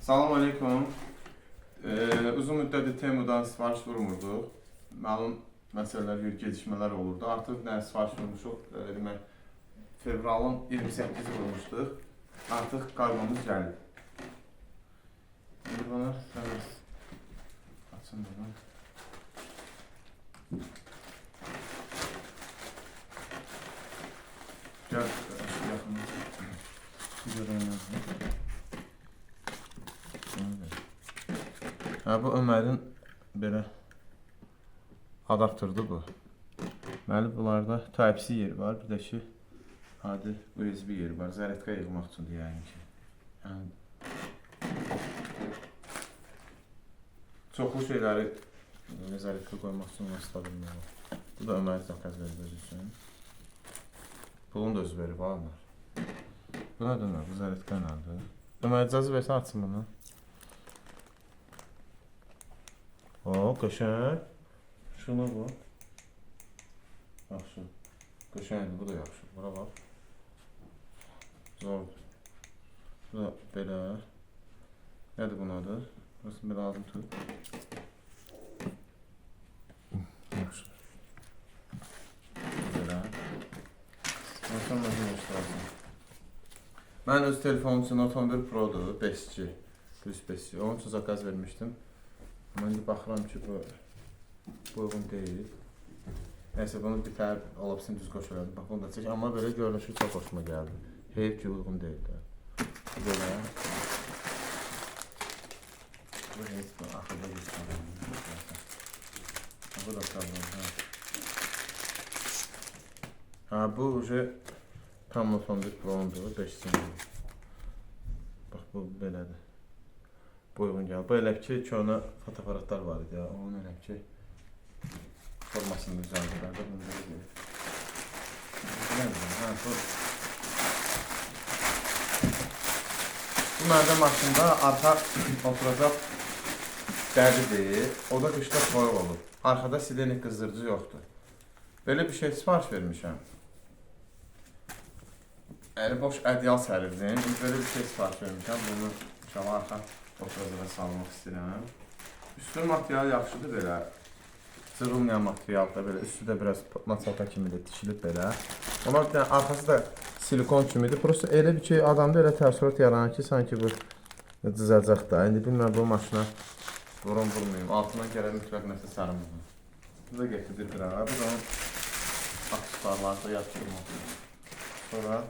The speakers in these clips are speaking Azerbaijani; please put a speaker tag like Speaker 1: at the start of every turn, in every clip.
Speaker 1: Salam aleykum. Uzun müddətdir Temu'dan sifariş vurmurduq. Məlum məsələlər, gecikmələr olurdu. Artıq nə sifariş vurmuşuq, demək, fevralın 28-i vurmuşduq. Artıq qargomuz gəlib. İndi bana sənəz açın bunu. Gəl, yaxınız. Görəyəm. Bu Ömərin belə adapterdir bu. Deməli bunlarda Type-C yeri var, bir də ki adi USB yeri var, zaryadka yığmaq üçündür yəni ki. Yəni çoxlu şeyləri zaryadka qoymaq üçün stabilmək var. Bu da Ömər zakaz verib öz üçün. Pulun da özü verib alınır. Bu nədir? Bu zaryadka nədir? Ömər icazə versə açsın bunu. Qəşəng. Şuna bax. Yaxşı. Qəşəngdir, bu da yaxşı. Bura bax. Zordur. Bu da belə. Nədir bunun adı? Burası belə lazım tut. Yaxşı. Belə. Başdan da göstərəcəm. Mən öz telefonum üçün Note 11 Pro'dur, 5G. Plus 5G. Onun üçün zakaz vermişdim. Amma indi baxıram ki, bu uyğun deyil. Nəysə, bunu bir tər olabsın düz qoşulardı. Bax, bunu da çək. Amma belə görünüşü çox hoşuma gəldi. Heyif ki, uyğun deyil də. Belə. Bu heyif mi? Axırda göstərim. Bu da qaldım. Bu ucu tam Note 11 Pro'ndur, 5G. Bax, bu belədir. Uyğun gəlir. Bu elə ki, köhnə fotoaparatlar var idi ya. Onun elə ki, formasını düzəldirlər də bunu belə gelir. Bu məndə maşında arxa oturacaq dəridir. O da qışda soyuq olur. Arxada silenik qızdırıcı yoxdur. Belə bir şey sifariş vermişəm. Əli boş ədyal sərirdim. Belə bir şey sifariş vermişəm. Bunu inşallah arxa oturacağa salmaq istəyirəm. Üstün material yaxşıdır belə. Cırılmayan material da belə. Üstü də biraz maçata kimi də tikilib belə. Amma bir dənə arxası da silikon kimidir. Prosta elə bir ki, adamda elə təəssürat yaranır ki, sanki bu cızacaq da. İndi bilməm bu maşına vurmayayım. Altından gələn mütləq nəsə sarılmır. Bu da getirdik qırağa. Bu da onun aksesuarlarda yatırmaq. Sonra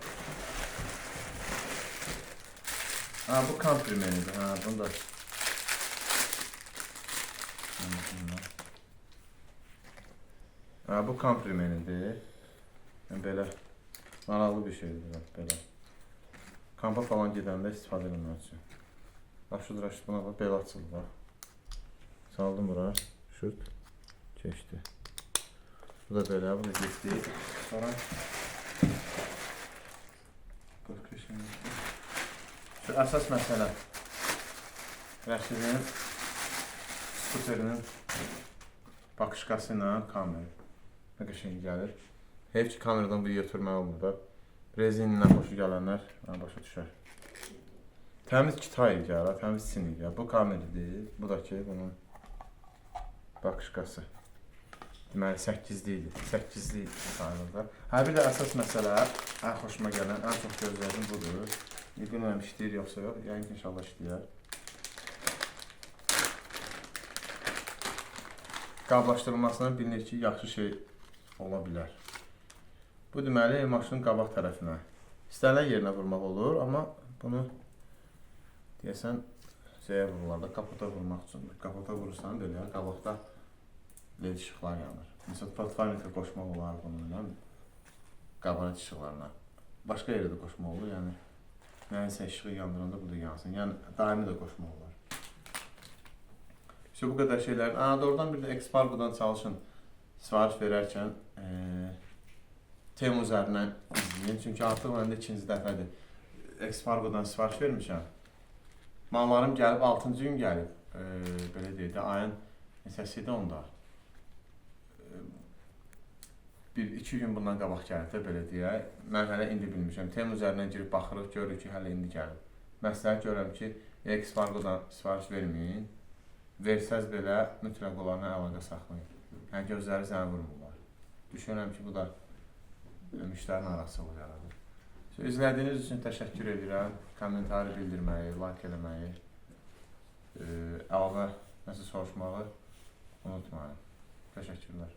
Speaker 1: bu country menüdür. Bunu da bu country menüdür. Belə maraqlı bir şeydir belə. Kampa falan gedəndə istifadə edilmək üçün. Bax şudur, buna bax, belə açılır bax. Saldım bura, şut, keçdi. Bu da belə, bu da getdi. Sonra şu əsas məsələ Rəşidin skuterinin bakışqası ilə kamera. Nə qəşəng gəlir. Heyf ki, kameradan bu götürmək olmur da. Rezinindən xoşu gələnlər başa düşər. Təmiz Kitay gəlir, təmiz Çin gəlir. Bu kamera deyil. Bu da ki, bunun bakışqası. Deməli, 8'li idi. 8'li sayılır. Bir də əsas məsələ, ən xoşuma gələn, ən çox gözlədim budur. Bilmirəm işləyir yoxsa yox, yəni ki, inşallah işləyər. Qablaşdırılmasına bilinir ki, yaxşı şey ola bilər. Bu deməli, maşının qabaq tərəfinə, istənilən yerinə vurmaq olur, amma bunu deyəsən, şeyə vururlar da, kapota vurmaq üçündür. Kapota vurursan belə, qabaqda LED işıqlar yanır. Məsələn, Pathfinder'ə qoşmaq olar bununla, qabarət işıqlarına. Başqa yerə də qoşmaq olur, yəni nəyinsə işığı yandıranda bu da yansın. Yəni, daimi də qoşmaq olar. İşte bu qədər şeylər. Doğrudan bir də X-Pargo'dan çalışın. Sifariş verərkən Temu üzərindən izləyin. Çünki artıq məndə ikinci dəfədir. X-Pargo'dan sifariş vermişəm. Mallarım gəlib, 6-cı gün gəlib. Belə deyək də, ayın neçəsidir onda. 1-2 gün bundan qabaq gəlib də, belə deyək. Mən hələ indi bilmişəm. Temu üzərindən girib baxırıq, görürük ki, hələ indi gəlib. Məsləhət görürəm ki, X-Fargodan sifariş verməyin. Versəz belə mütləq onlarla əlaqə saxlayın. Yəni gözləri zəng vurmurlar. Düşünürəm ki, bu da müştəri narahatsızlığı yaradır. İzlədiyiniz üçün təşəkkür edirəm. Kommentari bildirməyi, like eləməyi, əlavə nəsə soruşmağı unutmayın. Təşəkkürlər.